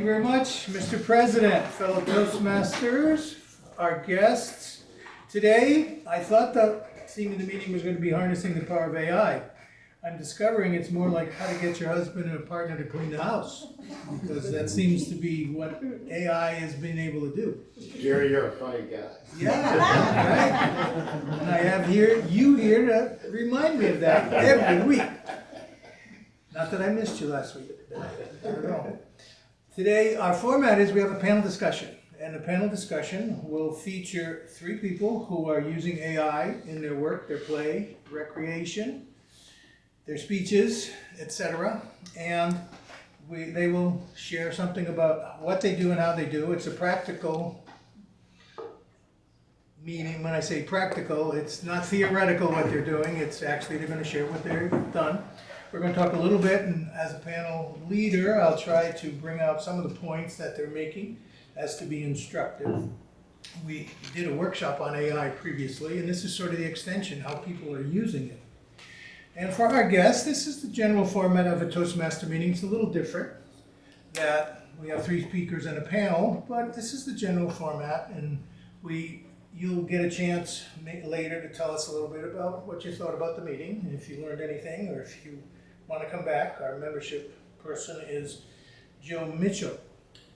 you very much, Mr. President, fellow Toastmasters, our guests. Today, I thought the theme of the meeting was going to be harnessing the power of AI. I'm discovering it's more like how to get your husband and a partner to clean the house, because that seems to be what AI has been able to do. Jerry, you're a funny guy. Yeah, right? And I have you here to remind me of that every week. Not that I missed you last week. Not at all. Today, our format is we have a panel discussion. And the panel discussion will feature 3 people who are using AI in their work, their play, recreation, their speeches, etc. And they will share something about what they do and how they do. It's a practical meaning. When I say practical, it's not theoretical what they're doing. It's actually they're going to share what they've done. We're going to talk a little bit, and as a panel leader, I'll try to bring out some of the points that they're making as to be instructive. We did a workshop on AI previously, and this is sort of the extension, how people are using it. And for our guests, this is the general format of a Toastmaster meeting. It's a little different, that we have 3 speakers and a panel, but this is the general format, and you'll get a chance later to tell us a little bit about what you thought about the meeting, and if you learned anything, or if you want to come back. Our membership person is Joe Mitchell.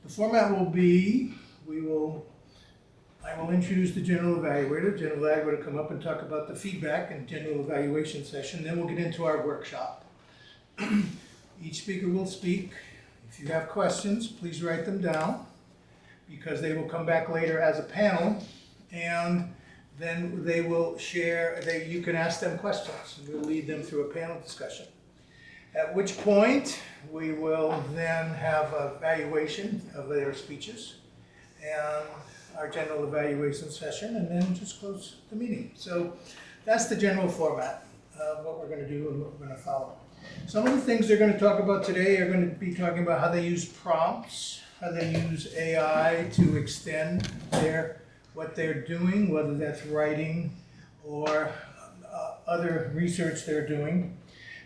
The format will be, I will introduce the general evaluator. General evaluator will come up and talk about the feedback and general evaluation session. Then we'll get into our workshop. Each speaker will speak. If you have questions, please write them down, because they will come back later as a panel, and then they will share, you can ask them questions, and we'll lead them through a panel discussion. At which point, we will then have an evaluation of their speeches and our general evaluation session, and then just close the meeting. So that's the general format of what we're going to do and what we're going to follow. Some of the things they're going to talk about today are going to be talking about how they use prompts, how they use AI to extend what they're doing, whether that's writing or other research they're doing.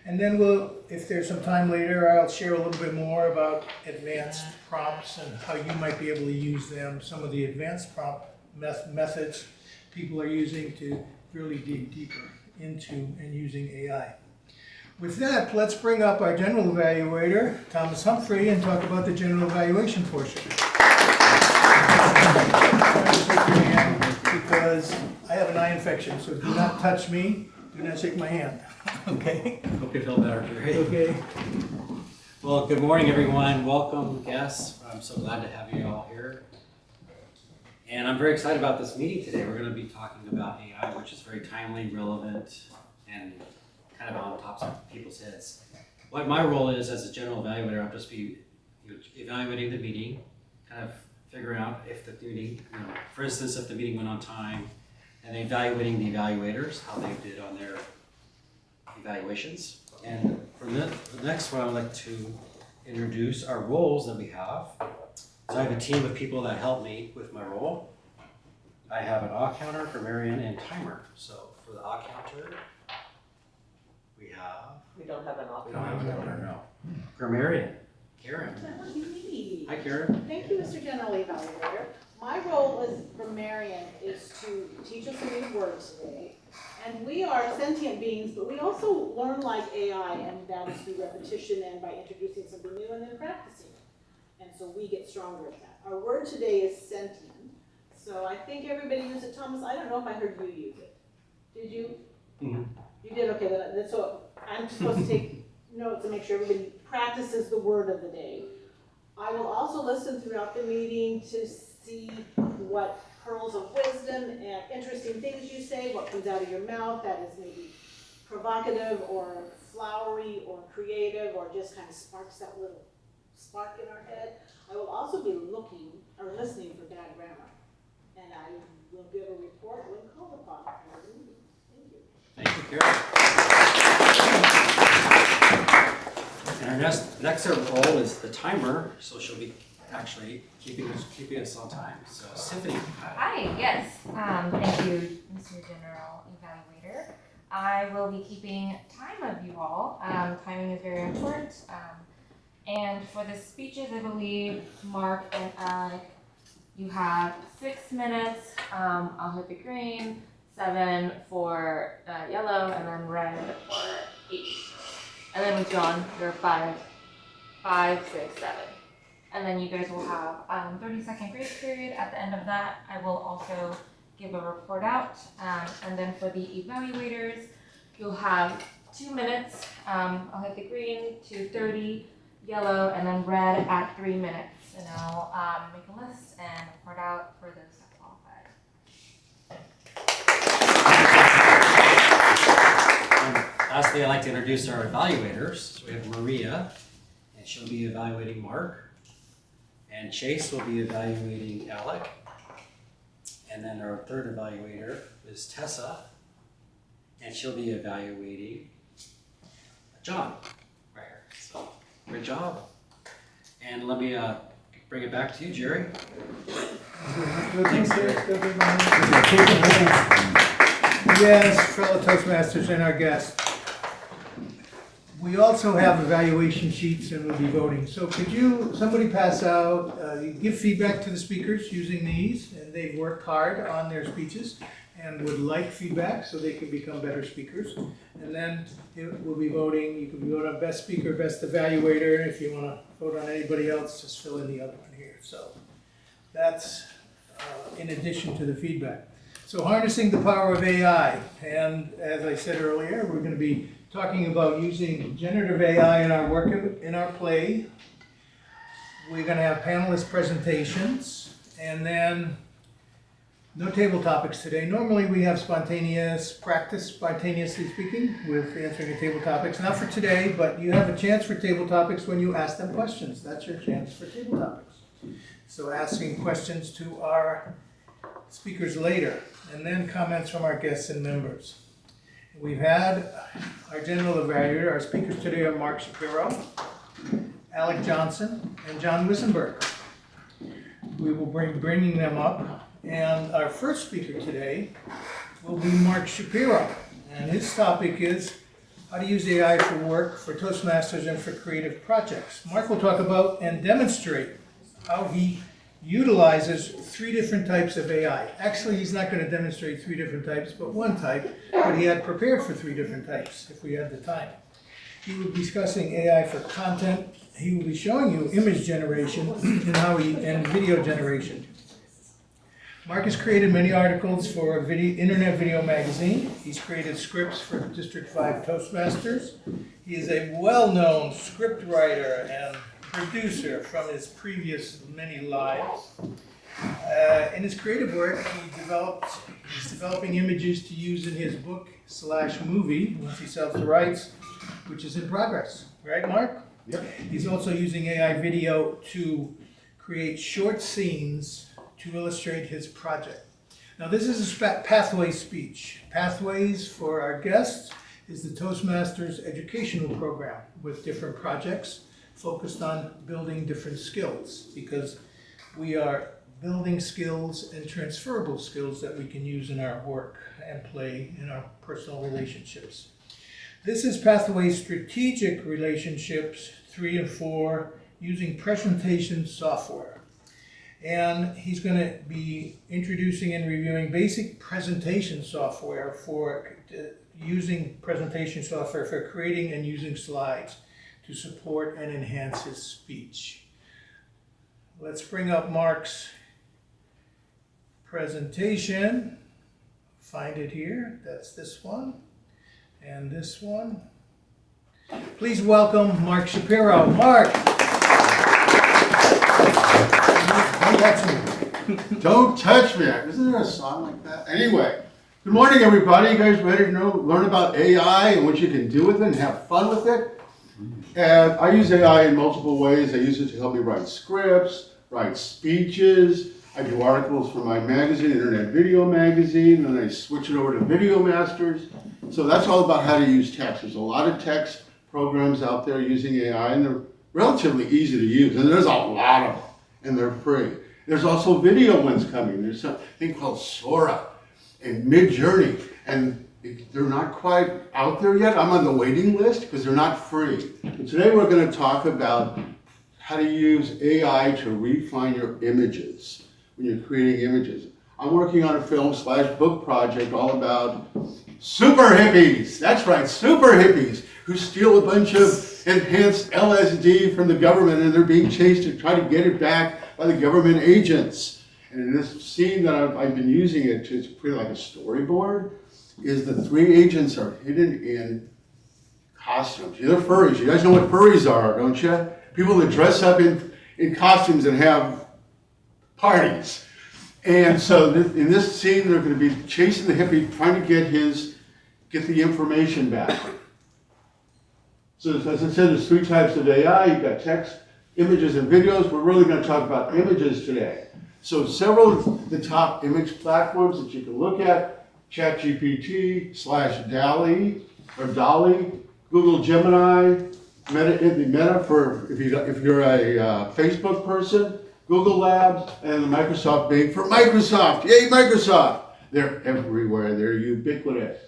And then if there's some time later, I'll share a little bit more about advanced prompts and how you might be able to use them, some of the advanced prompt methods people are using to really dig deeper into and using AI. With that, let's bring up our general evaluator, Thomas Humphrey, and talk about the general evaluation portion. Because I have an eye infection, so do not touch me, do not shake my hand. Okay. Hope you feel better, Jerry. Okay. Well, good morning, everyone. Welcome, guests. I'm so glad to have you all here. And I'm very excited about this meeting today. We're going to be talking about AI, which is very timely, relevant, and kind of on top of people's heads. What my role is as a general evaluator, I'll just be evaluating the meeting, kind of figuring out if the meeting, for instance, if the meeting went on time, and evaluating the evaluators, how they did on their evaluations. And for the next one, I'd like to introduce our roles that we have. So I have a team of people that help me with my role. I have an odd counter, grammarian, and timer. So for the odd counter, we don't have an odd counter, no. Grammarian, Karen. That would be me. Hi, Karen. Thank you, Mr. General Evaluator. My role as grammarian is to teach us a new word today. And we are sentient beings, but we also learn like AI, and that is through repetition and by introducing something new and then practicing it. And so we get stronger at that. Our word today is sentient. So I think everybody used it. Thomas, I don't know if I heard you use it. Did you? Mm-hmm. You did? Okay, so I'm supposed to take notes and make sure everybody practices the word of the day. I will also listen throughout the meeting to see what pearls of wisdom and interesting things you say, what comes out of your mouth that is maybe provocative or flowery or creative or just kind of sparks that little spark in our head. I will also be looking or listening for bad grammar, and I will give a report when called upon. Thank you. Thank you, Karen. And our next role is the timer, so she'll be actually keeping us on time. So, Symphony. Hi, yes. Thank you, Mr. General Evaluator. I will be keeping time of you all. Timing is very important. And for the speeches, I believe Mark and Alec, you have 6 minutes. I'll hit the green, 7 for yellow, and then red for 8. And then with John, you're 5, 6, 7. And then you guys will have 30-second grace period. At the end of that, I will also give a report out. And then for the evaluators, you'll have 2 minutes. I'll hit the green to 30, yellow, and then red at 3 minutes. And I'll make a list and report out for those that qualified. Lastly, I'd like to introduce our evaluators. So we have Maria, and she'll be evaluating Mark. And Chase will be evaluating Alec. And then our third evaluator is Tessa, and she'll be evaluating John right here. So, great job. And let me bring it back to you, Jerry. Thanks, Jerry. Yes, fellow Toastmasters and our guests. We also have evaluation sheets and we'll be voting. So could somebody pass out, give feedback to the speakers using these, and they've worked hard on their speeches and would like feedback so they can become better speakers. And then we'll be voting. You can vote on best speaker, best evaluator. If you want to vote on anybody else, just fill in the other one here. So that's in addition to the feedback. So harnessing the power of AI. And as I said earlier, we're going to be talking about using generative AI in our work, in our play. We're going to have panelist presentations, and then no table topics today. Normally we have spontaneous practice, spontaneously speaking, with answering the table topics. Not for today, but you have a chance for table topics when you ask them questions. That's your chance for table topics. So asking questions to our speakers later, and then comments from our guests and members. We've had our general evaluator. Our speakers today are Mark Shapiro, Alec Johnson, and John Wissenberg. We will be bringing them up. And our first speaker today will be Mark Shapiro. And his topic is how to use AI for work, for Toastmasters, and for creative projects. Mark will talk about and demonstrate how he utilizes 3 different types of AI. Actually, he's not going to demonstrate 3 different types, but 1 type, but he had prepared for 3 different types if we had the time. He will be discussing AI for content. He will be showing you image generation and video generation. Mark has created many articles for Internet Video Magazine. He's created scripts for District 5 Toastmasters. He is a well-known script writer and producer from his previous many lives. In his creative work, he's developing images to use in his book/movie, once he sells the rights, which is in progress. Right, Mark? Yep. He's also using AI video to create short scenes to illustrate his project. Now, this is a Pathways speech. Pathways, for our guests, is the Toastmasters educational program with different projects focused on building different skills, because we are building skills and transferable skills that we can use in our work and play in our personal relationships. This is Pathways Strategic Relationships 3 and 4 using presentation software. And he's going to be introducing and reviewing basic presentation software for using presentation software for creating and using slides to support and enhance his speech. Let's bring up Mark's presentation. Find it here. That's this one and this one. Please welcome Mark Shapiro. Mark! Don't touch me. Don't touch me. Isn't there a song like that? Anyway, good morning, everybody. You guys ready to learn about AI and what you can do with it and have fun with it? And I use AI in multiple ways. I use it to help me write scripts, write speeches. I do articles for my magazine, Internet Video Magazine, and I switch it over to Video Masters. So that's all about how to use text. There's a lot of text programs out there using AI, and they're relatively easy to use. And there's a lot of them, and they're free. There's also video ones coming. There's something called Sora and Midjourney, and they're not quite out there yet. I'm on the waiting list because they're not free. But today we're going to talk about how to use AI to refine your images when you're creating images. I'm working on a film/book project all about super hippies. That's right, super hippies who steal a bunch of enhanced LSD from the government, and they're being chased to try to get it back by the government agents. And in this scene that I've been using it to create like a storyboard, is the 3 agents are hidden in costumes. They're furries. You guys know what furries are, don't you? People that dress up in costumes and have parties. And so in this scene, they're going to be chasing the hippie, trying to get the information back. So as I said, there's 3 types of AI. You've got text, images, and videos. We're really going to talk about images today. So several of the top image platforms that you can look at: ChatGPT /DALL-E or DALL-E, Google Gemini, Meta for if you're a Facebook person, Google Labs, and the Microsoft Bing for Microsoft. Yay, Microsoft! They're everywhere. They're ubiquitous.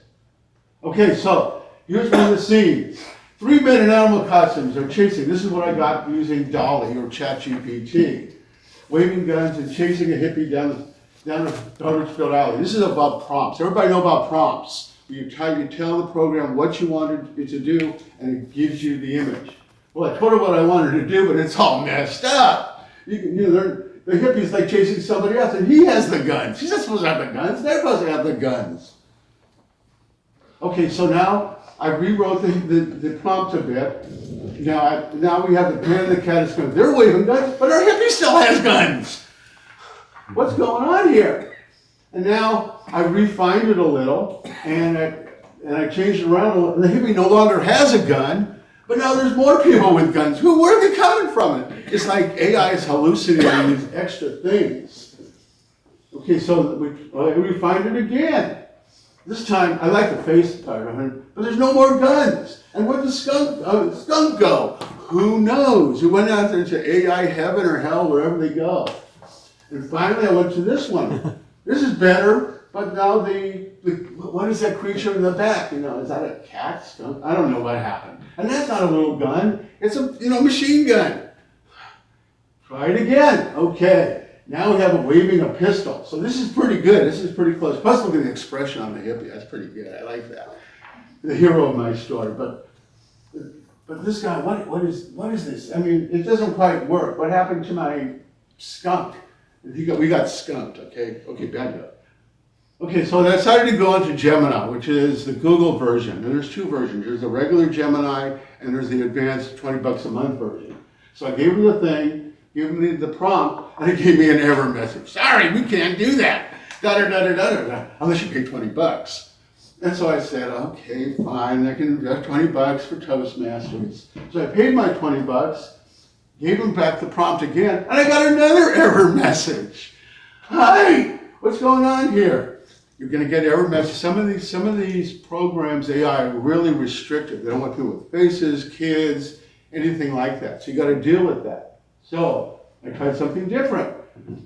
Okay, so here's one of the scenes. 3 men in animal costumes are chasing. This is what I got using DALL-E or ChatGPT. Waving guns and chasing a hippie down the garbage-filled alley. This is about prompts. Everybody know about prompts. You tell the program what you wanted it to do, and it gives you the image. Well, I told her what I wanted to do, but it's all messed up. The hippie's like chasing somebody else, and he has the guns. She's not supposed to have the guns. They're supposed to have the guns. Okay, so now I rewrote the prompt a bit. Now we have the pan and the cat and skunk. They're waving guns, but our hippie still has guns. What's going on here? And now I refined it a little, and I changed it around a little. The hippie no longer has a gun, but now there's more people with guns. Where are they coming from? It's like AI is hallucinating these extra things. Okay, so we refined it again. This time, I like the face part of it, but there's no more guns. And where'd the skunk go? Who knows? It went out there to AI heaven or hell, wherever they go. And finally, I went to this one. This is better, but now what is that creature in the back? Is that a cat, skunk? I don't know what happened. And that's not a little gun. It's a machine gun. Try it again. Okay. Now we have a waving a pistol. So this is pretty good. This is pretty close. Plus look at the expression on the hippie. That's pretty good. I like that. The hero of my story. But this guy, what is this? I mean, it doesn't quite work. What happened to my skunk? We got skunked, okay? Okay, bad guy. Okay, so I decided to go into Gemini, which is the Google version. And there's 2 versions. There's the regular Gemini, and there's the advanced $20 a month version. So I gave him the thing, gave him the prompt, and it gave me an error message. Sorry, we can't do that. Unless you pay $20. And so I said, okay, fine, I can invest $20 for Toastmasters. So I paid my $20, gave him back the prompt again, and I got another error message. Hi, what's going on here? You're going to get error messages. Some of these programs, AI, are really restrictive. They don't want people with faces, kids, anything like that. So you got to deal with that. So I tried something different.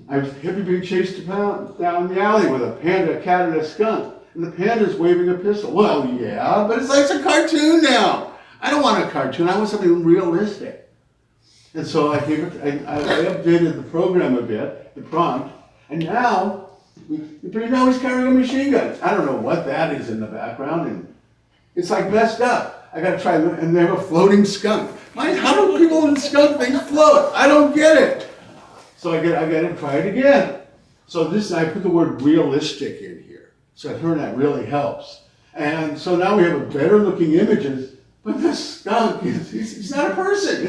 I was being chased down the alley with a panda, a cat, and a skunk. And the panda's waving a pistol. Well, yeah, but it's like a cartoon now. I don't want a cartoon. I want something realistic. And so I updated the program a bit, the prompt, and now he's carrying a machine gun. I don't know what that is in the background, and it's like messed up. I got to try, and they have a floating skunk. How do people in skunk things float? I don't get it. So I got to try it again. So I put the word realistic in here. So I heard that really helps. And so now we have better looking images, but the skunk he's not a person.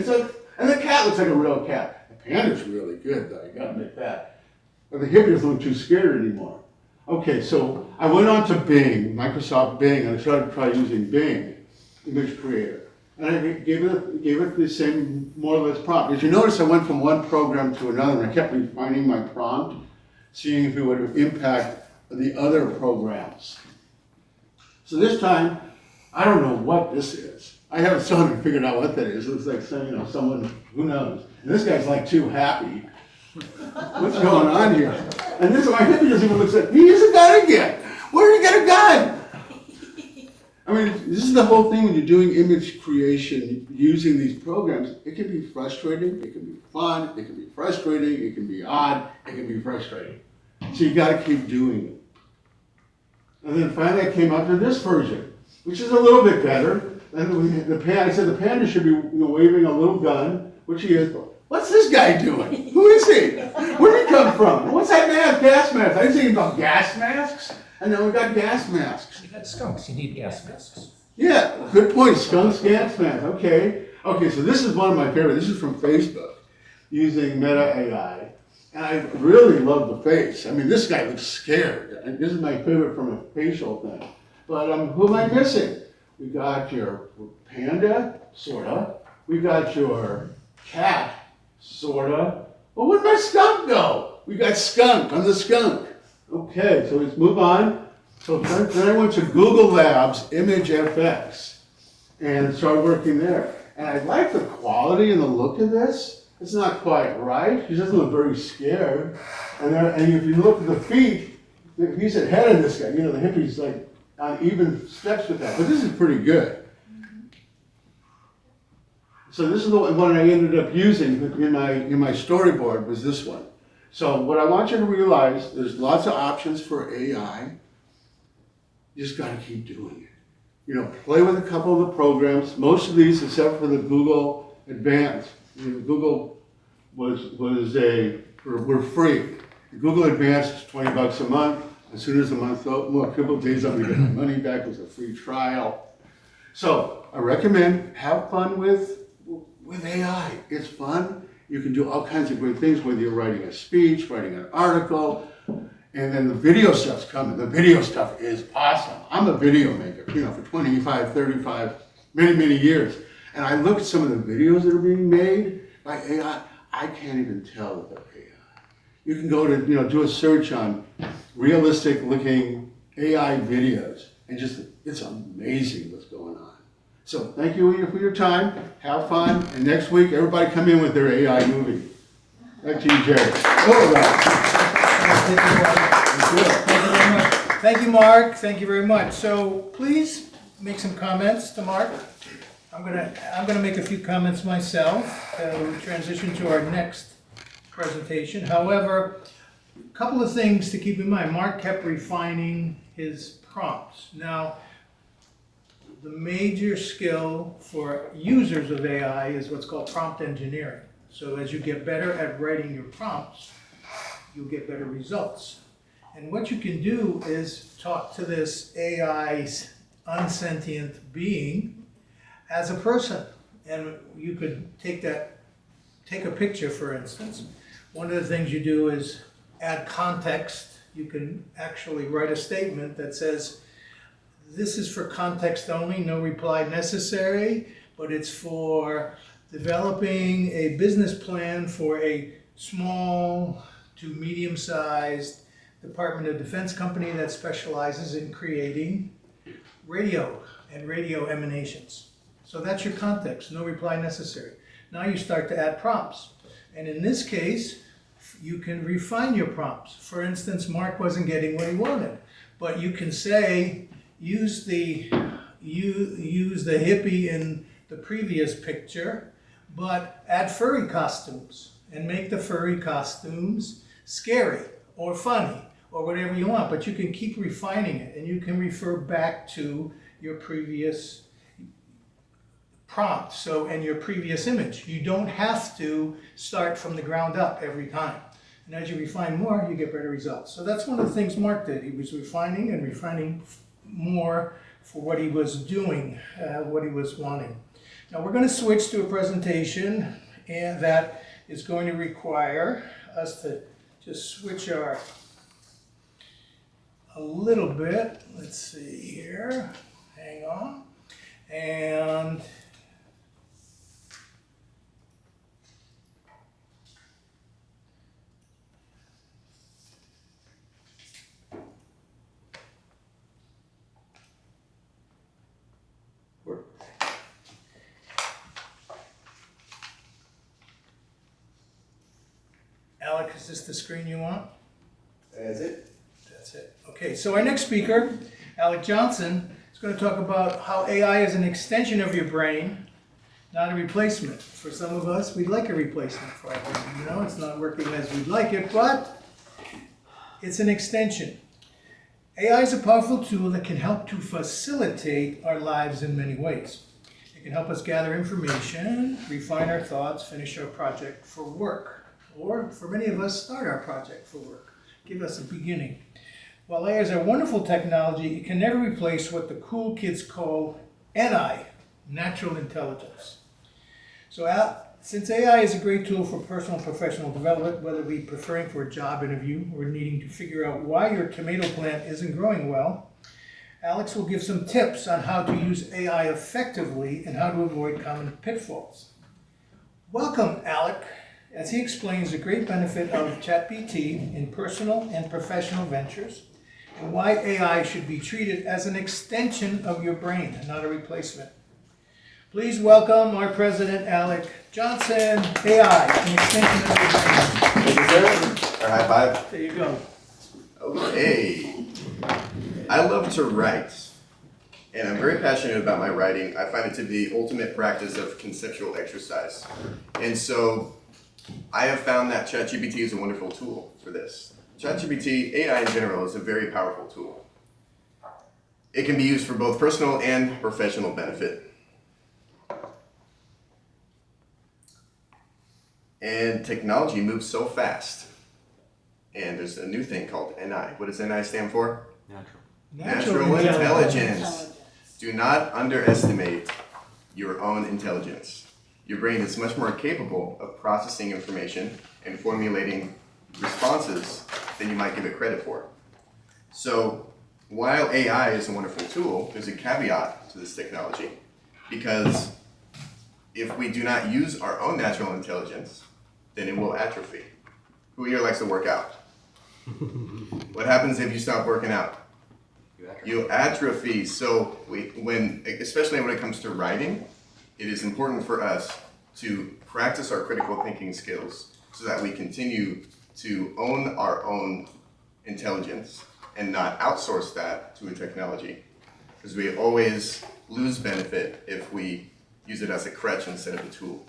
And the cat looks like a real cat. The panda's really good though, you gotta admit that. But the hippie doesn't look too scared anymore. Okay, so I went on to Bing, Microsoft Bing, and I started to try using Bing, Image Creator. And I gave it the same more or less prompt. As you notice, I went from one program to another, and I kept refining my prompt, seeing if it would impact the other programs. So this time, I don't know what this is. I haven't figured out what that is. It looks like someone, who knows. And this guy's like too happy. What's going on here? And this my hippie doesn't even look like, he has a gun again. Where did he get a gun? I mean, this is the whole thing when you're doing image creation using these programs. It can be frustrating, it can be fun, it can be frustrating, it can be odd, it can be frustrating. So you gotta keep doing it. And then finally I came up to this version, which is a little bit better. And I said the panda should be waving a little gun, which he is. What's this guy doing? Who is he? Where did he come from? What's that mask? Gas mask. I didn't think about gas masks. And now we got gas masks. You got skunks, you need gas masks. Yeah, good point. Skunks, gas masks. Okay. Okay, so this is one of my favorites. This is from Facebook using Meta AI. And I really love the face. I mean, this guy looks scared. And this is my favorite from a facial thing. But who am I missing? We got your panda, sorta. We got your cat, sorta. Well, where'd my skunk go? We got skunk. I'm the skunk. Okay, so let's move on. So then I went to Google Labs ImageFX and started working there. And I like the quality and the look of this. It's not quite right. He doesn't look very scared. And if you look at the feet, he's ahead of this guy. You know, the hippie's like on even steps with that. But this is pretty good. So this is the one I ended up using in my storyboard was this one. So what I want you to realize, there's lots of options for AI. You just got to keep doing it. You know, play with a couple of the programs. Most of these, except for the Google Advanced, Google were free. Google Advanced is $20 a month. As soon as the month, a couple of days, I'm gonna get my money back. It was a free trial. So I recommend have fun with AI. It's fun. You can do all kinds of great things, whether you're writing a speech, writing an article, and then the video stuff's coming. The video stuff is awesome. I'm a video maker, for 25, 35, many years. And I look at some of the videos that are being made by AI, I can't even tell that they're AI. You can go to, do a search on realistic looking AI videos and it's amazing what's going on. So thank you for your time, have fun, and next week everybody come in with their AI movie. Back to you, Jerry. Thank you, Mark. Thank you very much. So please make some comments to Mark. I'm gonna make a few comments myself. We'll transition to our next presentation. However, a couple of things to keep in mind. Mark kept refining his prompts. Now, the major skill for users of AI is what's called prompt engineering. So as you get better at writing your prompts, you'll get better results. And what you can do is talk to this AI's unsentient being as a person. And you could take a picture, for instance. One of the things you do is add context. You can actually write a statement that says, this is for context only, no reply necessary, but it's for developing a business plan for a small to medium-sized Department of Defense company that specializes in creating radio and radio emanations. So that's your context, no reply necessary. Now you start to add prompts. And in this case, you can refine your prompts. For instance, Mark wasn't getting what he wanted, but you can say, use the hippie in the previous picture, but add furry costumes and make the furry costumes scary or funny or whatever you want. But you can keep refining it and you can refer back to your previous prompt, and your previous image. You don't have to start from the ground up every time. And as you refine more, you get better results. So that's one of the things Mark did. He was refining and refining more for what he was doing, what he was wanting. Now we're going to switch to a presentation, and that is going to require us to just switch a little bit. Let's see here. Hang on. And Alec, is this the screen you want? That's it. That's it. Okay, so our next speaker, Alec Johnson, is going to talk about how AI is an extension of your brain, not a replacement. For some of us, we'd like a replacement for our brain. You know, it's not working as we'd like it, but it's an extension. AI is a powerful tool that can help to facilitate our lives in many ways. It can help us gather information, refine our thoughts, finish our project for work, or for many of us, start our project for work, give us a beginning. While AI is a wonderful technology, it can never replace what the cool kids call NI, natural intelligence. So since AI is a great tool for personal and professional development, whether we preparing for a job interview or needing to figure out why your tomato plant isn't growing well, Alex will give some tips on how to use AI effectively and how to avoid common pitfalls. Welcome, Alec, as he explains the great benefit of ChatGPT in personal and professional ventures and why AI should be treated as an extension of your brain and not a replacement. Please welcome our president, Alec Johnson. AI, an extension of your brain. Thank you, sir. Or high five. There you go. Okay. I love to write, and I'm very passionate about my writing. I find it to be the ultimate practice of conceptual exercise. And so I have found that ChatGPT is a wonderful tool for this. ChatGPT, AI in general, is a very powerful tool. It can be used for both personal and professional benefit. And technology moves so fast. And there's a new thing called NI. What does NI stand for? Natural intelligence. Do not underestimate your own intelligence. Your brain is much more capable of processing information and formulating responses than you might give it credit for. So while AI is a wonderful tool, there's a caveat to this technology, because if we do not use our own natural intelligence, then it will atrophy. Who here likes to work out? What happens if you stop working out? You atrophy. So especially when it comes to writing, it is important for us to practice our critical thinking skills so that we continue to own our own intelligence and not outsource that to a technology, because we always lose benefit if we use it as a crutch instead of a tool.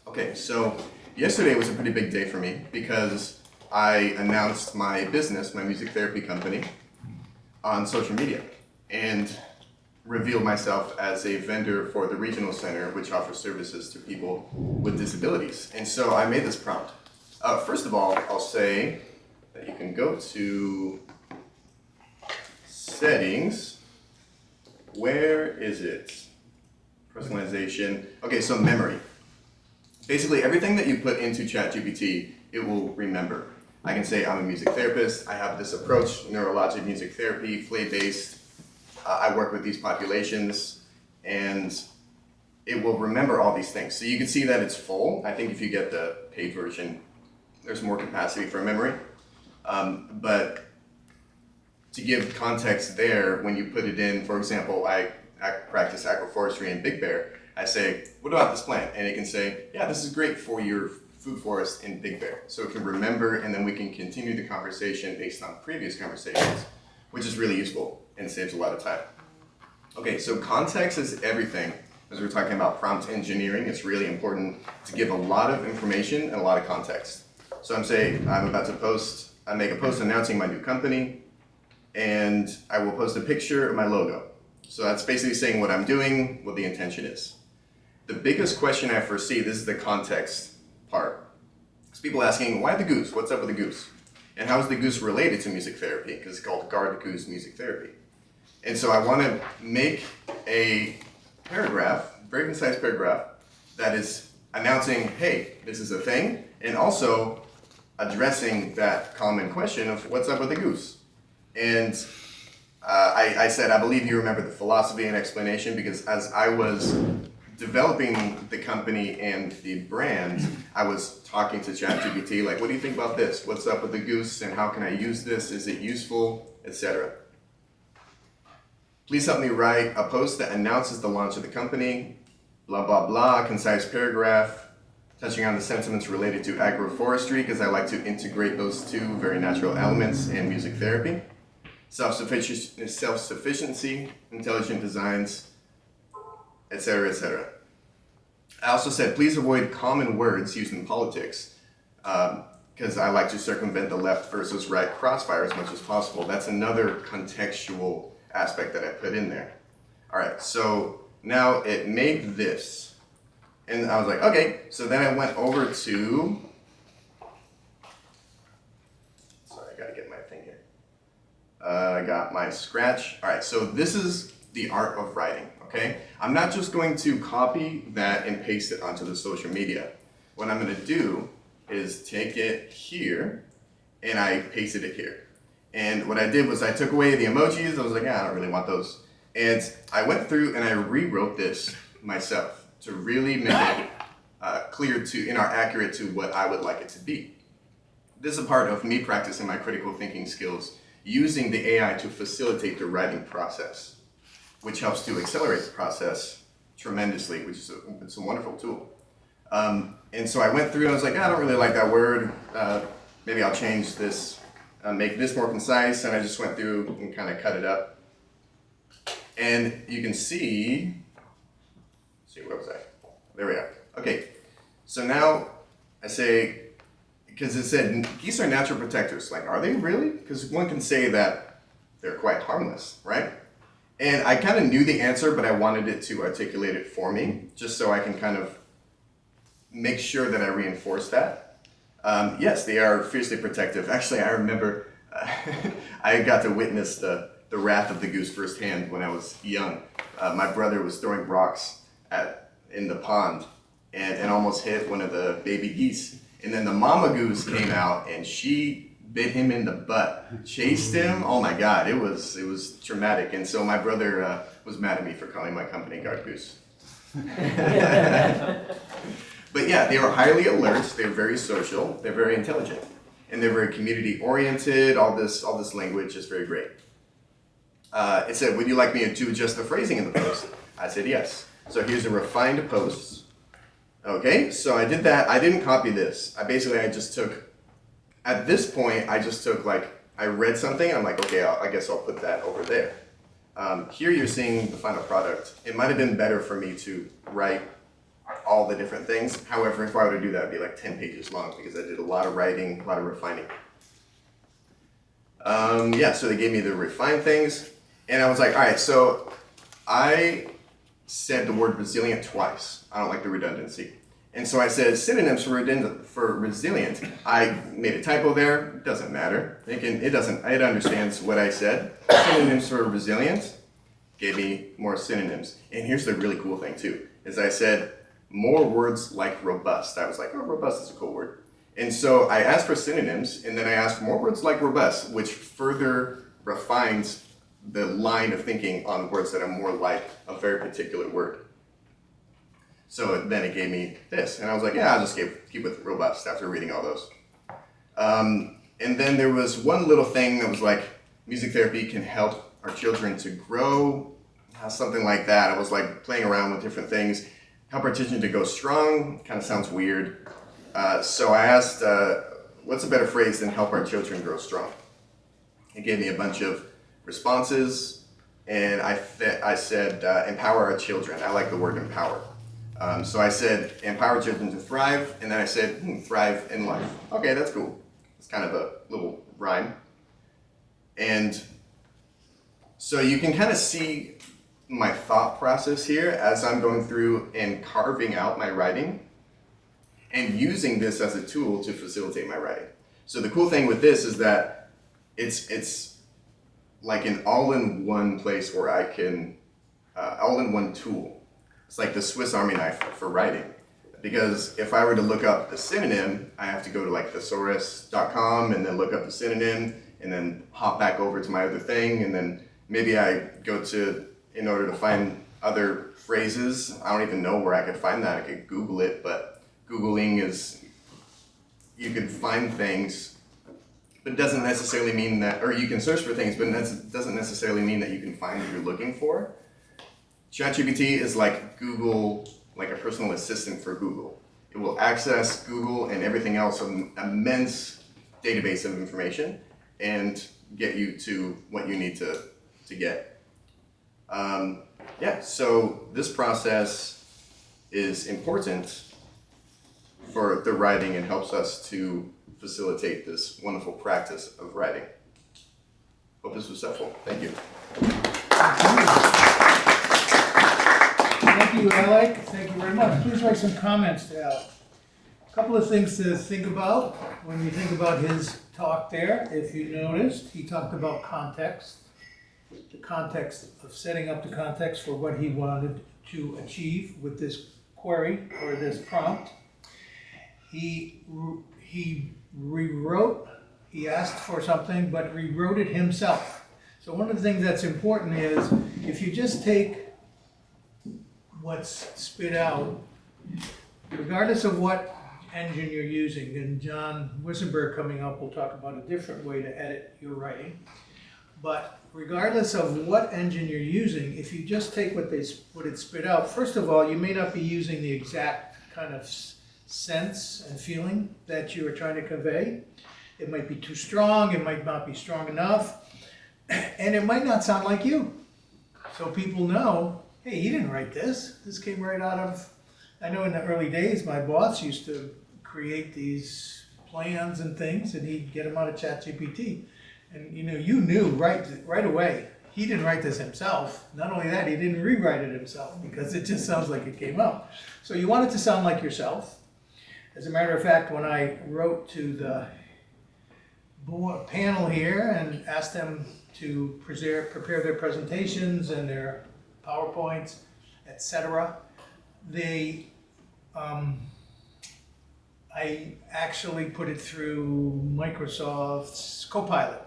Okay, so yesterday was a pretty big day for me because I announced my business, my music therapy company, on social media and revealed myself as a vendor for the regional center, which offers services to people with disabilities. And so I made this prompt. First of all, I'll say that you can go to settings. Where is it? Personalization. Okay, so memory. Basically, everything that you put into ChatGPT, it will remember. I can say I'm a music therapist, I have this approach, neurologic music therapy, play-based, I work with these populations, and it will remember all these things. So you can see that it's full. I think if you get the paid version, there's more capacity for memory. But to give context there, when you put it in, for example, I practice agroforestry in Big Bear, I say, what about this plant? And it can say, yeah, this is great for your food forest in Big Bear. So it can remember, and then we can continue the conversation based on previous conversations, which is really useful and saves a lot of time. Okay, so context is everything. As we're talking about prompt engineering, it's really important to give a lot of information and a lot of context. So I'm saying I make a post announcing my new company, and I will post a picture of my logo. So that's basically saying what I'm doing, what the intention is. The biggest question I foresee, this is the context part, is people asking, why the goose? What's up with the goose? And how is the goose related to music therapy? Because it's called Guard the Goose Music Therapy. And so I want to make a paragraph, very concise paragraph, that is announcing, hey, this is a thing, and also addressing that common question of what's up with the goose. And I said, I believe you remember the philosophy and explanation, because as I was developing the company and the brand, I was talking to ChatGPT, like, what do you think about this? What's up with the goose, and how can I use this? Is it useful, etc. Please help me write a post that announces the launch of the company, blah, blah, blah, concise paragraph, touching on the sentiments related to agroforestry, because I like to integrate those two very natural elements in music therapy. Self-sufficiency, intelligent designs, etc., etc. I also said, please avoid common words used in politics, because I like to circumvent the left versus right crossfire as much as possible. That's another contextual aspect that I put in there. All right, so now it made this. And I was like, okay, so then I went over to, sorry, I gotta get my thing here. I got my Scratch. All right, so this is the art of writing, okay? I'm not just going to copy that and paste it onto the social media. What I'm gonna do is take it here and I pasted it here. And what I did was I took away the emojis. I was like, I don't really want those. And I went through and I rewrote this myself to really make it clear to, accurate to what I would like it to be. This is a part of me practicing my critical thinking skills using the AI to facilitate the writing process, which helps to accelerate the process tremendously, which is it's a wonderful tool. And so I went through and I was like, I don't really like that word. Maybe I'll change this, make this more concise. And I just went through and kind of cut it up. And you can see, where was I? There we are. Okay, so now I say, because it said geese are natural protectors. Like, are they really? Because one can say that they're quite harmless, right? And I kind of knew the answer, but I wanted it to articulate it for me, just so I can kind of make sure that I reinforce that. Yes, they are fiercely protective. Actually, I remember I got to witness the wrath of the goose firsthand when I was young. My brother was throwing rocks in the pond and almost hit one of the baby geese. And then the mama goose came out and she bit him in the butt, chased him. Oh my God, it was traumatic. And so my brother was mad at me for calling my company guard goose. But yeah, they are highly alert. They're very social. They're very intelligent, and they're very community oriented. All this language is very great. It said, would you like me to adjust the phrasing in the post? I said yes. So here's a refined post. Okay, so I did that. I didn't copy this. At this point, I just took I read something and I'm like, okay, I guess I'll put that over there. Here you're seeing the final product. It might have been better for me to write all the different things. However, if I were to do that, it'd be like 10 pages long because I did a lot of writing, a lot of refining. Yeah, so they gave me the refined things. And I was like, all right, so I said the word resilient twice. I don't like the redundancy. And so I said synonyms for resilient. I made a typo there. It doesn't matter. It understands what I said. Synonyms for resilient gave me more synonyms. And here's the really cool thing too, is I said more words like robust. I was like, oh, robust is a cool word. And so I asked for synonyms, and then I asked more words like robust, which further refines the line of thinking on words that are more like a very particular word. So then it gave me this, and I was like, yeah, I'll just keep with robust after reading all those. And then there was one little thing that was like, music therapy can help our children to grow, something like that. I was like playing around with different things. Help our children to go strong, kind of sounds weird. So I asked, what's a better phrase than help our children grow strong? It gave me a bunch of responses, and I said, empower our children. I like the word empower. So I said, empower children to thrive, and then I said, thrive in life. Okay, that's cool. It's kind of a little rhyme. And so you can kind of see my thought process here as I'm going through and carving out my writing and using this as a tool to facilitate my writing. So the cool thing with this is that it's like an all-in-one place where I can, all-in-one tool. It's like the Swiss Army knife for writing. Because if I were to look up the synonym, I have to go to like thesaurus.com and then look up the synonym and then hop back over to my other thing, and then maybe I go to, in order to find other phrases, I don't even know where I could find that. I could Google it, but Googling is, you can find things, but it doesn't necessarily mean that, or you can search for things, but it doesn't necessarily mean that you can find what you're looking for. ChatGPT is like Google, like a personal assistant for Google. It will access Google and everything else, an immense database of information, and get you to what you need to get. Yeah, so this process is important for the writing and helps us to facilitate this wonderful practice of writing. Hope this was helpful. Thank you. Thank you, Alec. Thank you very much. Please write some comments to Alec. A couple of things to think about when you think about his talk there. If you noticed, he talked about context, the context of setting up the context for what he wanted to achieve with this query or this prompt. He rewrote, he asked for something, but rewrote it himself. So one of the things that's important is if you just take what's spit out, regardless of what engine you're using, and John Wissenberg coming up will talk about a different way to edit your writing, but regardless of what engine you're using, if you just take what it spit out, first of all, you may not be using the exact kind of sense and feeling that you are trying to convey. It might be too strong, it might not be strong enough, and it might not sound like you. So people know, hey, he didn't write this. This came right out of, I know in the early days, my boss used to create these plans and things, and he'd get them out of ChatGPT. And you knew right away, he didn't write this himself. Not only that, he didn't rewrite it himself because it just sounds like it came out. So you want it to sound like yourself. As a matter of fact, when I wrote to the panel here and asked them to prepare their presentations and their PowerPoints, etc., I actually put it through Microsoft's Copilot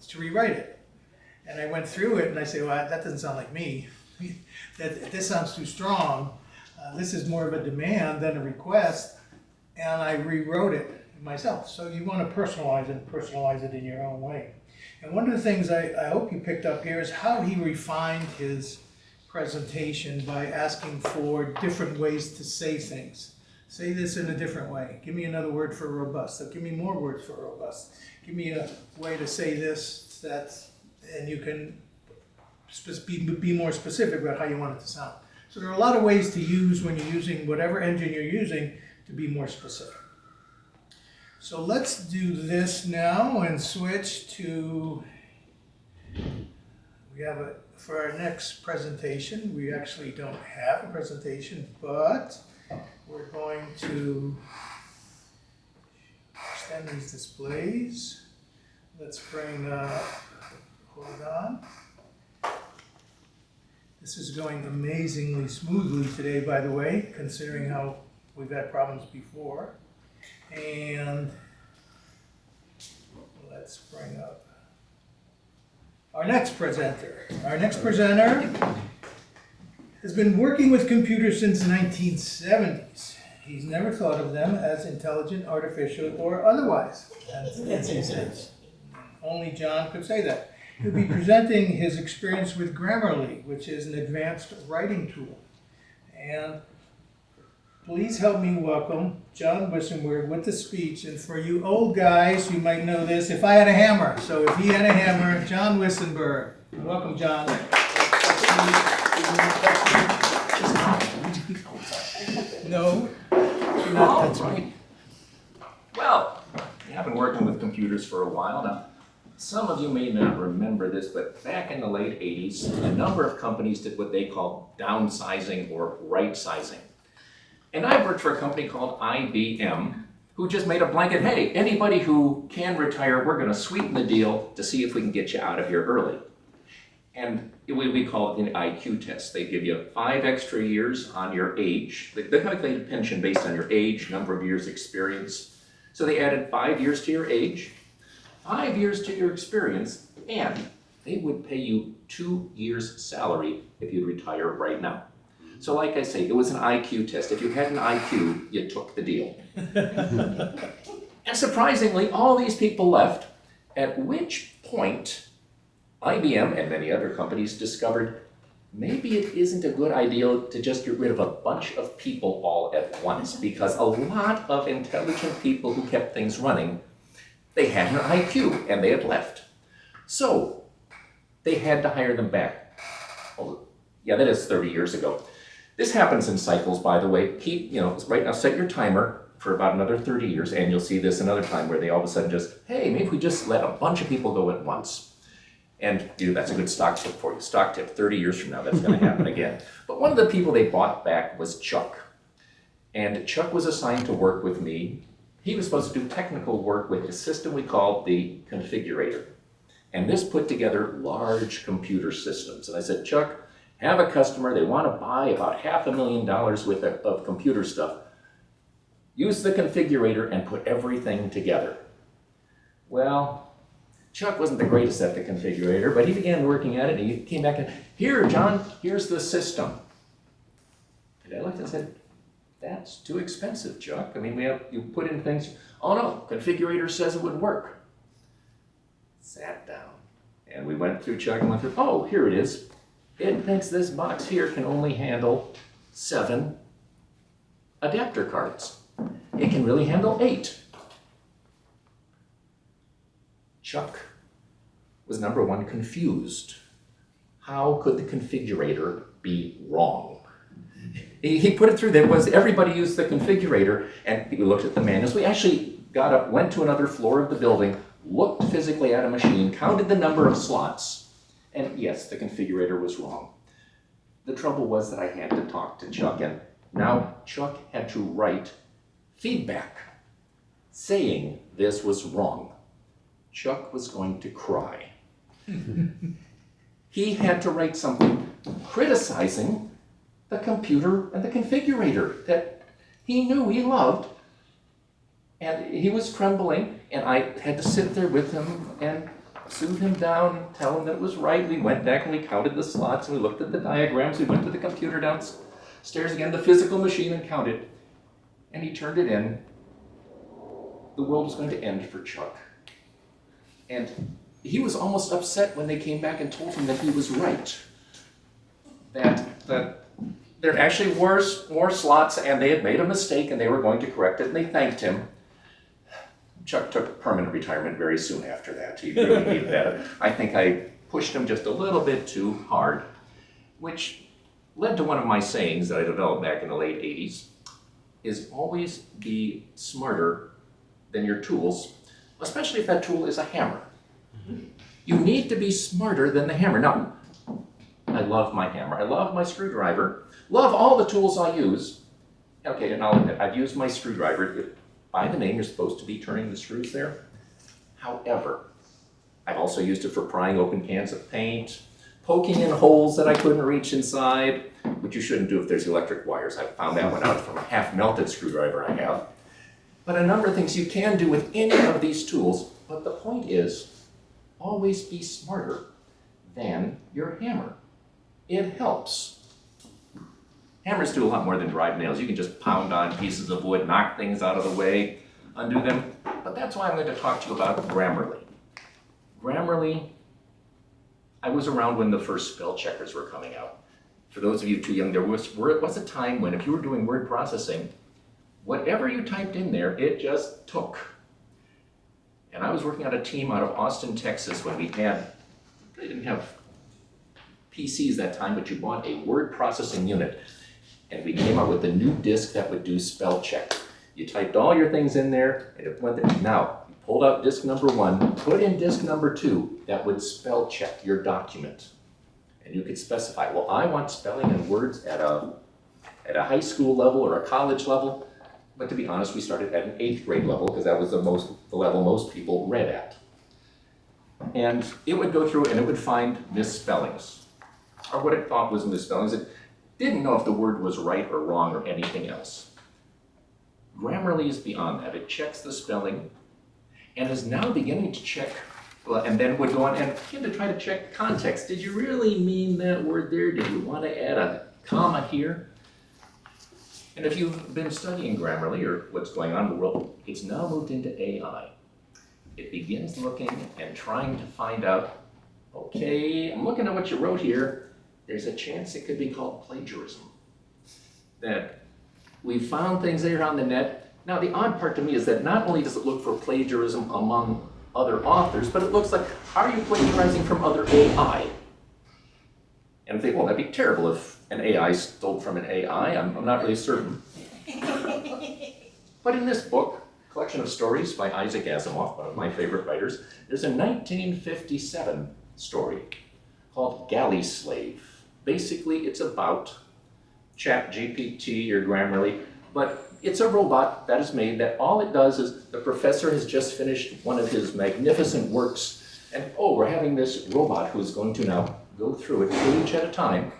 to rewrite it. And I went through it and I say, well, that doesn't sound like me. This sounds too strong. This is more of a demand than a request. And I rewrote it myself. So you want to personalize it in your own way. And one of the things I hope you picked up here is how he refined his presentation by asking for different ways to say things. Say this in a different way. Give me another word for robust. So give me more words for robust. Give me a way to say this, and you can be more specific about how you want it to sound. So there are a lot of ways to use when you're using whatever engine you're using to be more specific. So let's do this now and switch to, for our next presentation, we actually don't have a presentation, but we're going to extend these displays. Let's bring up, hold on. This is going amazingly smoothly today, by the way, considering how we've had problems before. And let's bring up our next presenter. Our next presenter has been working with computers since the 1970s. He's never thought of them as intelligent, artificial, or otherwise, as he says. Only John could say that. He'll be presenting his experience with Grammarly, which is an advanced writing tool. And please help me welcome John Wissenberg with the speech. And for you old guys, you might know this, if I had a hammer. So if he had a hammer, John Wissenberg. Welcome, John. No, do not touch me. Well, I've been working with computers for a while now. Some of you may not remember this, but back in the late 80s, a number of companies did what they call downsizing or right-sizing. And I worked for a company called IBM, who just made a blanket, hey, anybody who can retire, we're going to sweeten the deal to see if we can get you out of here early. And we call it an IQ test. They give you 5 extra years on your age. They calculate a pension based on your age, number of years experience. So they added 5 years to your age, 5 years to your experience, and they would pay you 2 years' salary if you'd retire right now. So like I say, it was an IQ test. If you had an IQ, you took the deal. And surprisingly, all these people left, at which point IBM and many other companies discovered maybe it isn't a good idea to just get rid of a bunch of people all at once, because a lot of intelligent people who kept things running, they had an IQ and they had left. So they had to hire them back. Well, yeah, that is 30 years ago. This happens in cycles, by the way. Right now, set your timer for about another 30 years, and you'll see this another time where they all of a sudden just, hey, maybe we just let a bunch of people go at once. And that's a good stock tip for you. Stock tip, 30 years from now, that's gonna happen again. But one of the people they bought back was Chuck. And Chuck was assigned to work with me. He was supposed to do technical work with a system we called the configurator. And this put together large computer systems. And I said, Chuck, have a customer, they want to buy about $500,000 worth of computer stuff. Use the configurator and put everything together. Well, Chuck wasn't the greatest at the configurator, but he began working at it, and he came back and, here, John, here's the system. And I looked and said, that's too expensive, Chuck. I mean, you put in things, oh no, configurator says it would work. Sat down, and we went through Chuck and went through, oh, here it is. It thinks this box here can only handle 7 adapter cards. It can really handle 8. Chuck was number one, confused. How could the configurator be wrong? He put it through there, everybody used the configurator, and we looked at the manuals. We actually got up, went to another floor of the building, looked physically at a machine, counted the number of slots, and yes, the configurator was wrong. The trouble was that I had to talk to Chuck, and now Chuck had to write feedback saying this was wrong. Chuck was going to cry. He had to write something criticizing the computer and the configurator that he knew he loved. And he was trembling, and I had to sit there with him and soothe him down and tell him that it was right. We went back and we counted the slots and we looked at the diagrams. We went to the computer downstairs again, the physical machine, and counted. And he turned it in. The world was going to end for Chuck. And he was almost upset when they came back and told him that he was right. That there actually were more slots and they had made a mistake and they were going to correct it, and they thanked him. Chuck took permanent retirement very soon after that. He really needed that. I think I pushed him just a little bit too hard, which led to one of my sayings that I developed back in the late 80s, is always be smarter than your tools, especially if that tool is a hammer. You need to be smarter than the hammer. Now, I love my hammer. I love my screwdriver. Love all the tools I use. Okay, and I'll admit, I've used my screwdriver. By the name, you're supposed to be turning the screws there. However, I've also used it for prying open cans of paint, poking in holes that I couldn't reach inside, which you shouldn't do if there's electric wires. I found that one out from a half-melted screwdriver I have. But a number of things you can do with any of these tools, but the point is, always be smarter than your hammer. It helps. Hammers do a lot more than drive nails. You can just pound on pieces of wood, knock things out of the way, undo them. But that's why I'm going to talk to you about Grammarly. Grammarly, I was around when the first spell checkers were coming out. For those of you too young, there was a time when if you were doing word processing, whatever you typed in there, it just took. And I was working on a team out of Austin, Texas when they didn't have PCs that time, but you bought a word processing unit. And we came out with a new disk that would do spell check. You typed all your things in there, and it went there. Now, you pulled out disk number 1, put in disk number 2, that would spell check your document. And you could specify, well, I want spelling and words at a high school level or a college level. But to be honest, we started at an 8th grade level because that was the level most people read at. And it would go through and it would find misspellings, or what it thought was misspellings. It didn't know if the word was right or wrong or anything else. Grammarly is beyond that. It checks the spelling and is now beginning to check, and then would go on and begin to try to check context. Did you really mean that word there? Did you want to add a comma here? And if you've been studying Grammarly or what's going on in the world, it's now moved into AI. It begins looking and trying to find out, okay, I'm looking at what you wrote here. There's a chance it could be called plagiarism. That we found things there on the net. Now, the odd part to me is that not only does it look for plagiarism among other authors, but it looks like, are you plagiarizing from other AI? And I think, well, that'd be terrible if an AI stole from an AI, I'm not really certain. But in this book, collection of stories by Isaac Asimov, one of my favorite writers, there's a 1957 story called Galley Slave. Basically, it's about ChatGPT or Grammarly, but it's a robot that is made that all it does is the professor has just finished one of his magnificent works, and oh, we're having this robot who's going to now go through it page at a time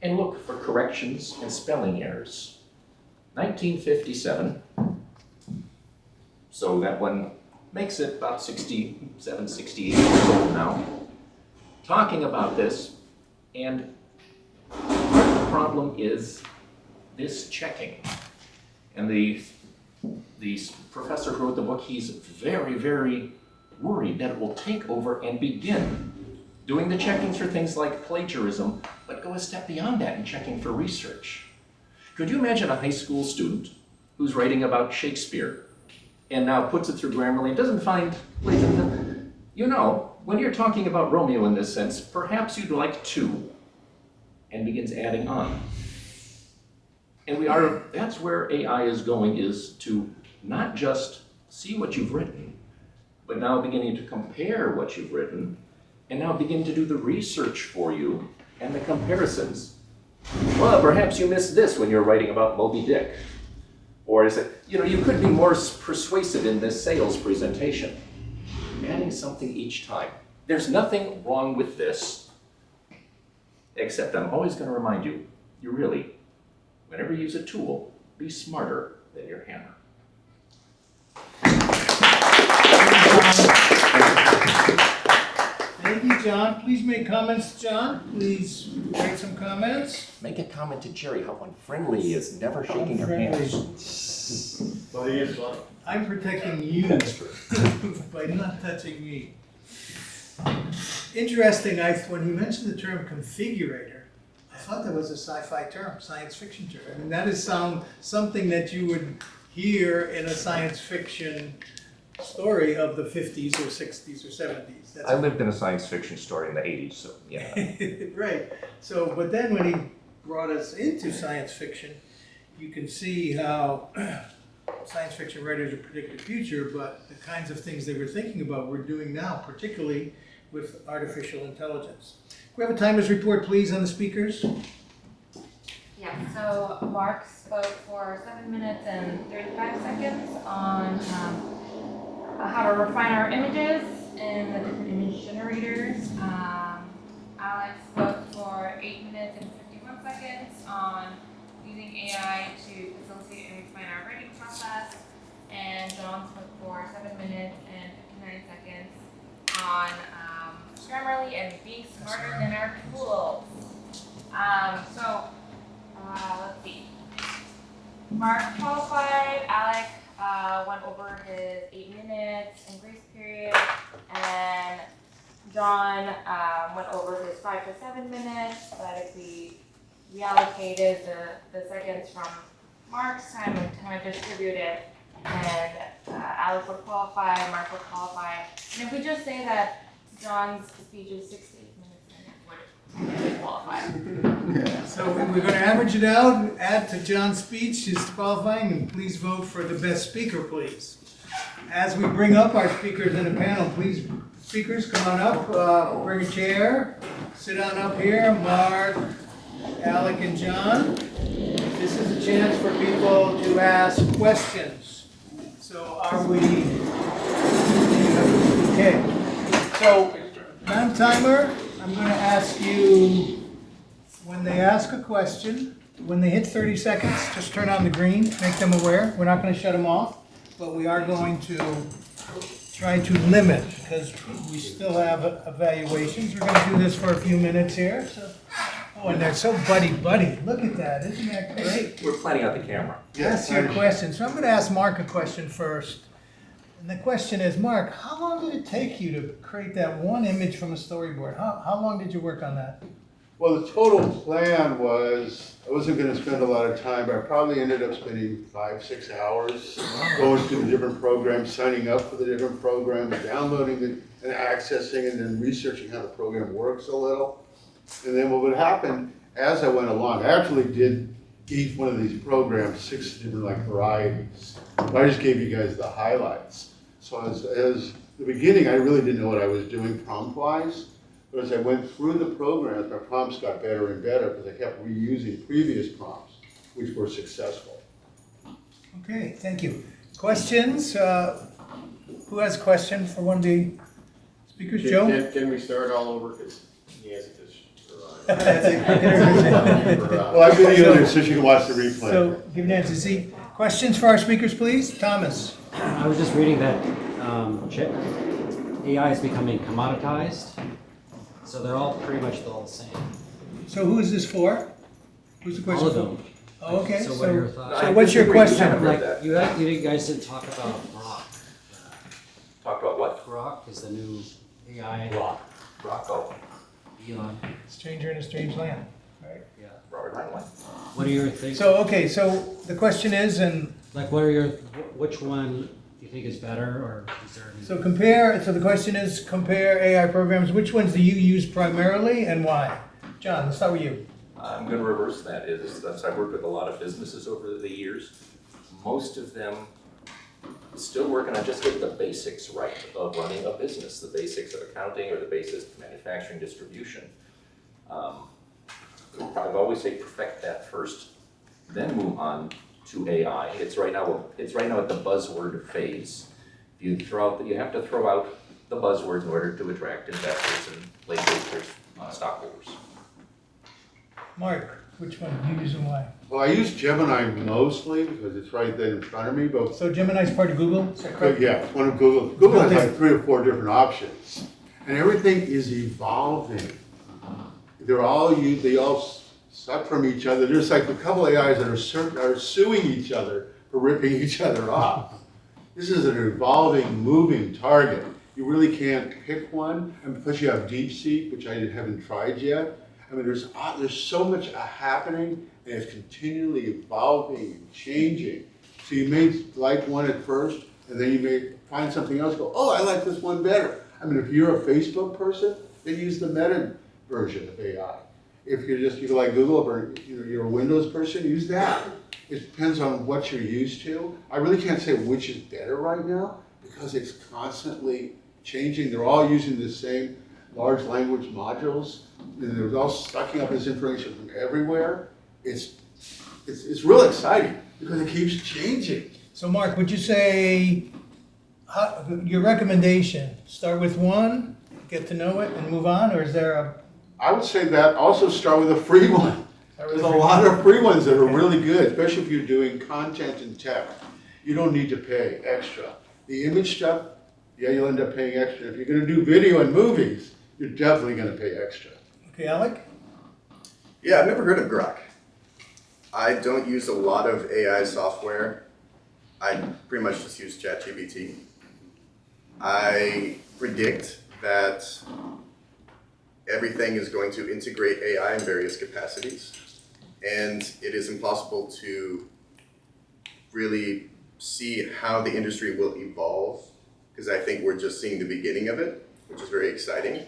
and look for corrections and spelling errors. 1957. So that one makes it about 67, 68 years old now, talking about this, and part of the problem is this checking. And the professor who wrote the book, he's very, very worried that it will take over and begin doing the checkings for things like plagiarism, but go a step beyond that and checking for research. Could you imagine a high school student who's writing about Shakespeare and now puts it through Grammarly and doesn't find plagiarism? You know, when you're talking about Romeo in this sense, perhaps you'd like to, and begins adding on. And that's where AI is going, is to not just see what you've written, but now beginning to compare what you've written, and now begin to do the research for you and the comparisons. Well, perhaps you missed this when you're writing about Moby Dick. Or is it, you could be more persuasive in this sales presentation. Adding something each time. There's nothing wrong with this, except I'm always going to remind you, whenever you use a tool, be smarter than your hammer. Thank you, John. Please make comments, John. Please write some comments. Make a comment to Jerry how unfriendly he is, never shaking your hand. Well, he is fun. I'm protecting you by not touching me. Interesting, when he mentioned the term configurator, I thought that was a sci-fi term, science fiction term. I mean, that is something that you would hear in a science fiction story of the 50s or 60s or 70s. I lived in a science fiction story in the 80s, so yeah. Right. So, but then when he brought us into science fiction, you can see how science fiction writers have predicted the future, but the kinds of things they were thinking about we're doing now, particularly with artificial intelligence. Can we have a timer's report, please, on the speakers? Yeah, so Mark spoke for 7 minutes and 35 seconds on how to refine our images in the different image generators. Alex spoke for 8 minutes and 51 seconds on using AI to facilitate and refine our writing process. And John spoke for 7 minutes and 59 seconds on Grammarly and being smarter than our tools. Let's see. Mark qualified, Alec went over his 8 minutes and grace period, and John went over his 5 to 7 minutes, but if we reallocated the seconds from Mark's time and kind of distributed, and Alec would qualify, Mark would qualify, and if we just say that John's speech is 6 to 8 minutes, then it would qualify. So we're going to average it out, add to John's speech his qualifying, and please vote for the best speaker, please. As we bring up our speakers in the panel, please, speakers, come on up, bring a chair, sit on up here, Mark, Alec, and John. This is a chance for people to ask questions. So are we, okay. So, timer, I'm going to ask you, when they ask a question, when they hit 30 seconds, just turn on the green, make them aware. We're not going to shut them off, but we are going to try to limit, because we still have evaluations. We're going to do this for a few minutes here. So, oh, and they're so buddy-buddy. Look at that. Isn't that great? We're planning out the camera. Ask your question. So I'm going to ask Mark a question first. And the question is, Mark, how long did it take you to create that one image from a storyboard? How long did you work on that? Well, the total plan was, I wasn't going to spend a lot of time, but I probably ended up spending 5-6 hours going through the different programs, signing up for the different programs, downloading it and accessing, and then researching how the program works a little. And then what would happen as I went along, I actually did each one of these programs 6 different like varieties. But I just gave you guys the highlights. So as the beginning, I really didn't know what I was doing prompt-wise. But as I went through the programs, my prompts got better and better because I kept reusing previous prompts, which were successful. Okay, thank you. Questions? Who has a question for one of the speakers? Joe? Can we start all over? Because he has it this. Well, I videoed it so you can watch the replay. So, give Nancy a seat. Questions for our speakers, please? Thomas? I was just reading that AI is becoming commoditized, so they're all pretty much all the same. So who is this for? Who's the question All of for? them. Oh, okay, So what are your so thoughts? what's your question? Like, you guys didn't talk about Grok. Talk about what? Grok is the new AI. Rocco, Elon. Stranger in a strange land, right? Yeah. Robert Heinlein. What are your things? So, okay, so the question is, and Like, what are your, which one do you think is better, or is there any? so the question is compare AI programs. Which ones do you use primarily and why? John, let's start with you. I'm going to reverse that. I've worked with a lot of businesses over the years. Most of them still working on just getting the basics right of running a business, the basics of accounting or the basics of manufacturing distribution. I've always say perfect that first, then move on to AI. It's right now at the buzzword phase. You have to throw out the buzzwords in order to attract investors and late stockholders. Mark, which one do you use and why? Well, I use Gemini mostly because it's right there in front of me, but So Gemini's part of Google, is that correct? yeah, it's one of Google. Google has like 3 or 4 different options, and everything is evolving. They all suck from each other. There's like a couple of AIs that are suing each other for ripping each other off. This is an evolving, moving target. You really can't pick one, and plus you have DeepSeek, which I haven't tried yet. I mean, there's so much happening, and it's continually evolving and changing. So you may like one at first, and then you may find something else. Go, oh, I like this one better. I mean, if you're a Facebook person, then use the Meta version of AI. If you like Google, or you're a Windows person, use that. It depends on what you're used to. I really can't say which is better right now because it's constantly changing. They're all using the same large language modules, and they're all sucking up this information from everywhere. It's real exciting because it keeps changing. So Mark, would you say, your recommendation, start with one, get to know it and move on, or is there a? I would say that also start with a free one. There's a lot of free ones that are really good, especially if you're doing content and tech. You don't need to pay extra. The image stuff, yeah, you'll end up paying extra. If you're gonna do video and movies, you're definitely gonna pay extra. Okay, Alec? Yeah, I've never heard of Grok. I don't use a lot of AI software. I pretty much just use ChatGPT. I predict that everything is going to integrate AI in various capacities, and it is impossible to really see how the industry will evolve, because I think we're just seeing the beginning of it, which is very exciting.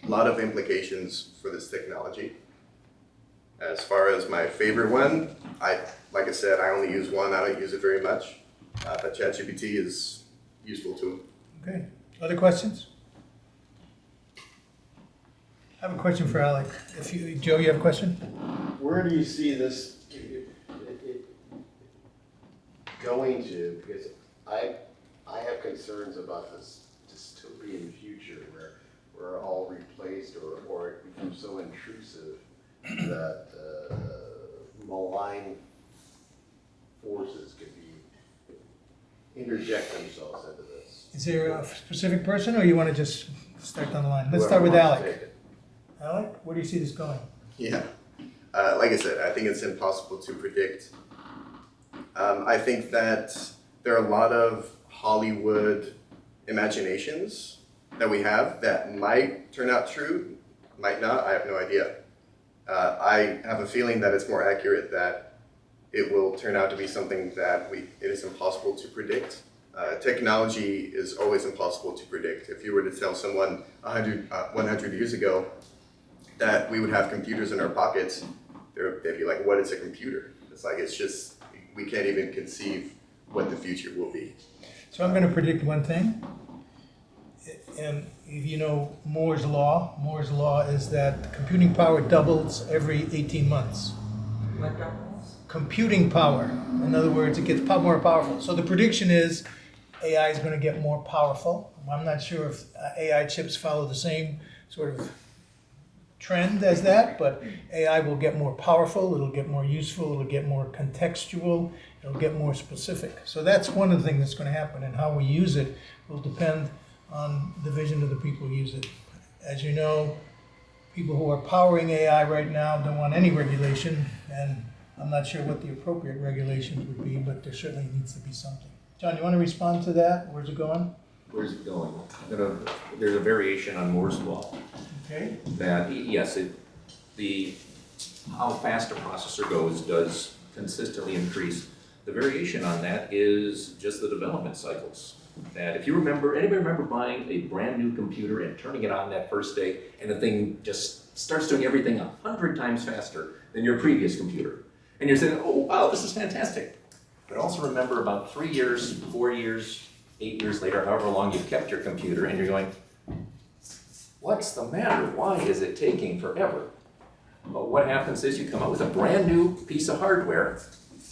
A lot of implications for this technology. As far as my favorite one, like I said, I only use one. I don't use it very much, but ChatGPT is useful too. Okay, other questions? I have a question for Alec. Joe, you have a question? Where do you see this going to? Because I have concerns about this dystopian future where we're all replaced or it becomes so intrusive that malign forces could interject themselves into this. Is there a specific person, or you want to just start down the line? Let's start with Alec. Alec, where do you see this going? Yeah, like I said, I think it's impossible to predict. I think that there are a lot of Hollywood imaginations that we have that might turn out true, might not, I have no idea. I have a feeling that it's more accurate that it will turn out to be something that it is impossible to predict. Technology is always impossible to predict. If you were to tell someone 100 years ago that we would have computers in our pockets, they'd be like, what is a computer? It's like, it's just, we can't even conceive what the future will be. So I'm gonna predict one thing. And if you know Moore's law is that computing power doubles every 18 months. What doubles? Computing power. In other words, it gets more powerful. So the prediction is AI is going to get more powerful. I'm not sure if AI chips follow the same sort of trend as that, but AI will get more powerful, it'll get more useful, it'll get more contextual, it'll get more specific. So that's one of the things that's going to happen, and how we use it will depend on the vision of the people who use it. As you know, people who are powering AI right now don't want any regulation, and I'm not sure what the appropriate regulations would be, but there certainly needs to be something. John, you want to respond to that? Where's it going? Where's it going? There's a variation on Moore's law Okay. that, yes, how fast a processor goes does consistently increase. The variation on that is just the development cycles. That if you remember, anybody remember buying a brand new computer and turning it on that first day, and the thing just starts doing everything 100 times faster than your previous computer? And you're saying, oh wow, this is fantastic. But also remember about 3 years, 4 years, 8 years later, however long you've kept your computer, and you're going, what's the matter? Why is it taking forever? Well, what happens is you come out with a brand new piece of hardware,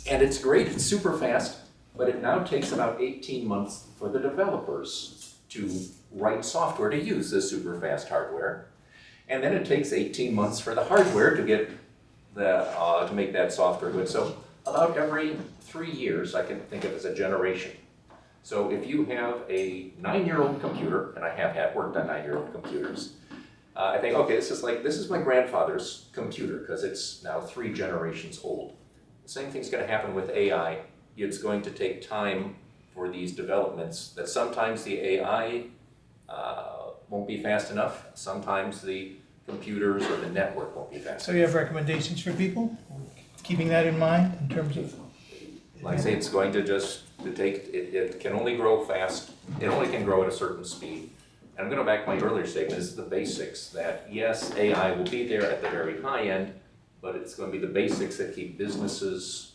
and it's great, it's super fast, but it now takes about 18 months for the developers to write software to use this super fast hardware. And then it takes 18 months for the hardware to get to make that software good. So about every 3 years, I can think of as a generation. So if you have a 9-year-old computer, and I have worked on 9-year-old computers, I think, okay, this is my grandfather's computer because it's now 3 generations old. The same thing's going to happen with AI. It's going to take time for these developments that sometimes the AI won't be fast enough. Sometimes the computers or the network won't be fast So you have recommendations for people, keeping that in mind in terms of? Like I say, it's going to it can only grow fast, it only can grow at a certain speed. And I'm going to back my earlier statement is the basics that yes, AI will be there at the very high end, but it's going to be the basics that keep businesses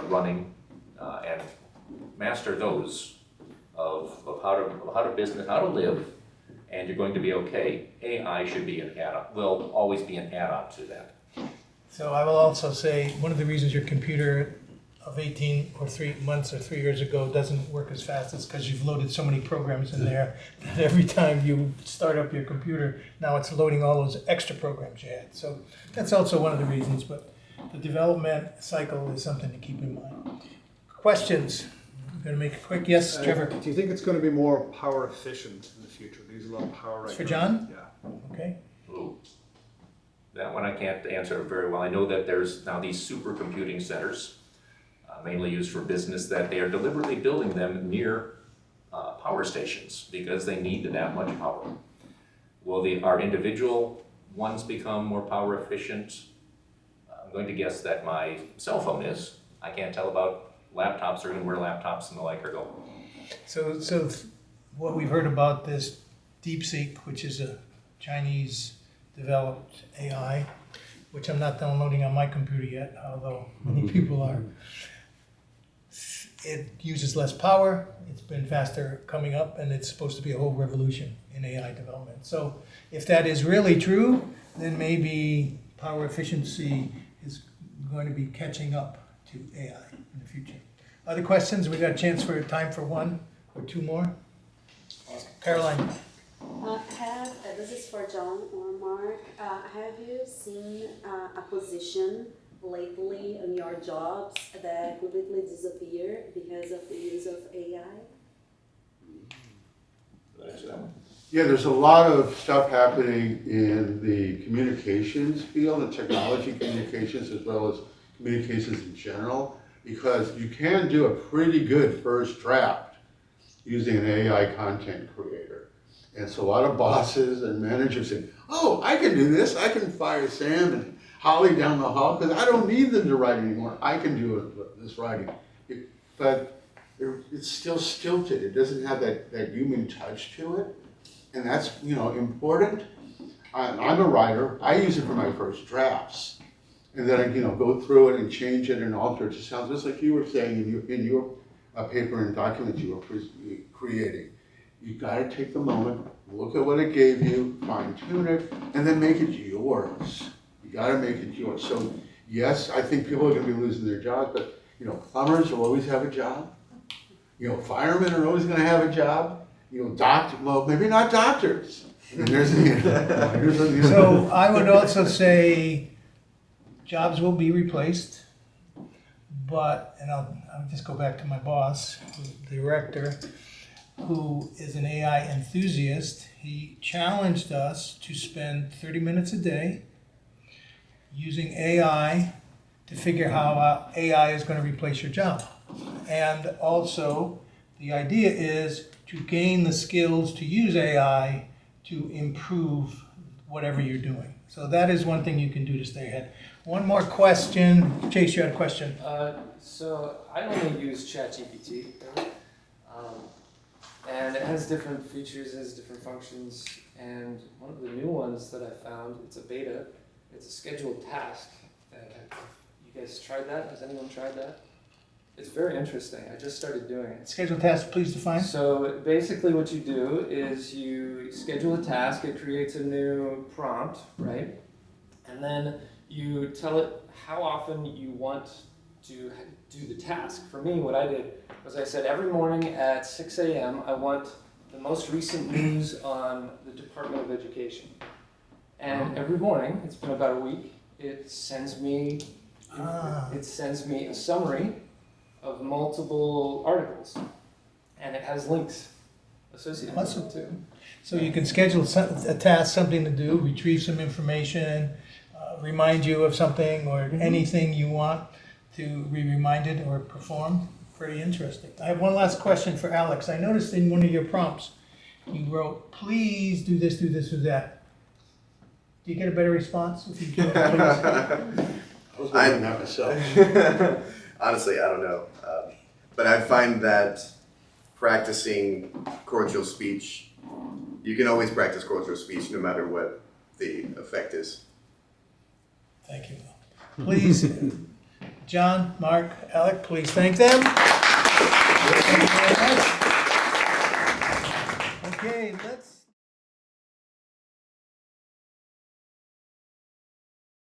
running and master those of how to live, and you're going to be okay. AI should be will always be an add-on to that. So I will also say, one of the reasons your computer of 18 or 3 months or 3 years ago doesn't work as fast is because you've loaded so many programs in there that every time you start up your computer, now it's loading all those extra programs you had. So that's also one of the reasons, but the development cycle is something to keep in mind. Questions? I'm going to make it quick. Yes, Trevor? Do you think it's going to be more power efficient in the future? They use a lot of power right For now. John? Yeah. Okay. Ooh. That one I can't answer very well. I know that there's now these supercomputing centers, mainly used for business, that they are deliberately building them near power stations because they need that much power. Will our individual ones become more power efficient? I'm going to guess that my cell phone is. I can't tell about laptops or even where laptops and the like are going. So what we've heard about this DeepSeek, which is a Chinese developed AI, which I'm not downloading on my computer yet, although many people are. It uses less power, it's been faster coming up, and it's supposed to be a whole revolution in AI development. So if that is really true, then maybe power efficiency is going to be catching up to AI in the future. Other questions? We got a chance for time for one or two more. Caroline. This is for John or Mark. Have you seen a position lately in your jobs that completely disappear because of the use of AI? Yeah, there's a lot of stuff happening in the communications field, the technology communications, as well as communications in general, because you can do a pretty good first draft using an AI content creator. And so a lot of bosses and managers say, oh, I can do this. I can fire Sam and Holly down the hall because I don't need them to write anymore. I can do this writing. But it's still stilted. It doesn't have that human touch to it. And that's, important. I'm a writer, I use it for my first drafts. And then I, go through it and change it and alter it to sound just like you were saying in your paper and document you were creating. You gotta take the moment, look at what it gave you, fine tune it, and then make it yours. You gotta make it yours. So yes, I think people are gonna be losing their jobs, but plumbers will always have a job. Firemen are always gonna have a job. Well, maybe not doctors. And there's So I would also say jobs will be replaced, but, and I'll just go back to my boss, the director, who is an AI enthusiast. He challenged us to spend 30 minutes a day using AI to figure how AI is going to replace your job. And also, the idea is to gain the skills to use AI to improve whatever you're doing. So that is one thing you can do to stay ahead. One more question. Chase, you had a question. So I only use ChatGPT, and it has different features, it has different functions, and one of the new ones that I found, it's a beta, it's a scheduled task. You guys tried that? Has anyone tried that? It's very interesting. I just started doing it. Schedule task, please define. So basically what you do is you schedule a task, it creates a new prompt, right? And then you tell it how often you want to do the task. For me, what I did was I said every morning at 6 a.m. I want the most recent news on the Department of Education. And every morning, it's been about a week, it sends me a summary of multiple articles, and it has links associated with it too. So you can schedule a task, something to do, retrieve some information, remind you of something or anything you want to be reminded or perform. Pretty interesting. I have one last question for Alex. I noticed in one of your prompts, you wrote, please do this, do that. Do you get a better response if you do it, please? I was wondering that myself. Honestly, I don't know. But I find that practicing cordial speech, you can always practice cordial speech no matter what the effect is. Thank you. Please, John, Mark, Alec, please thank them.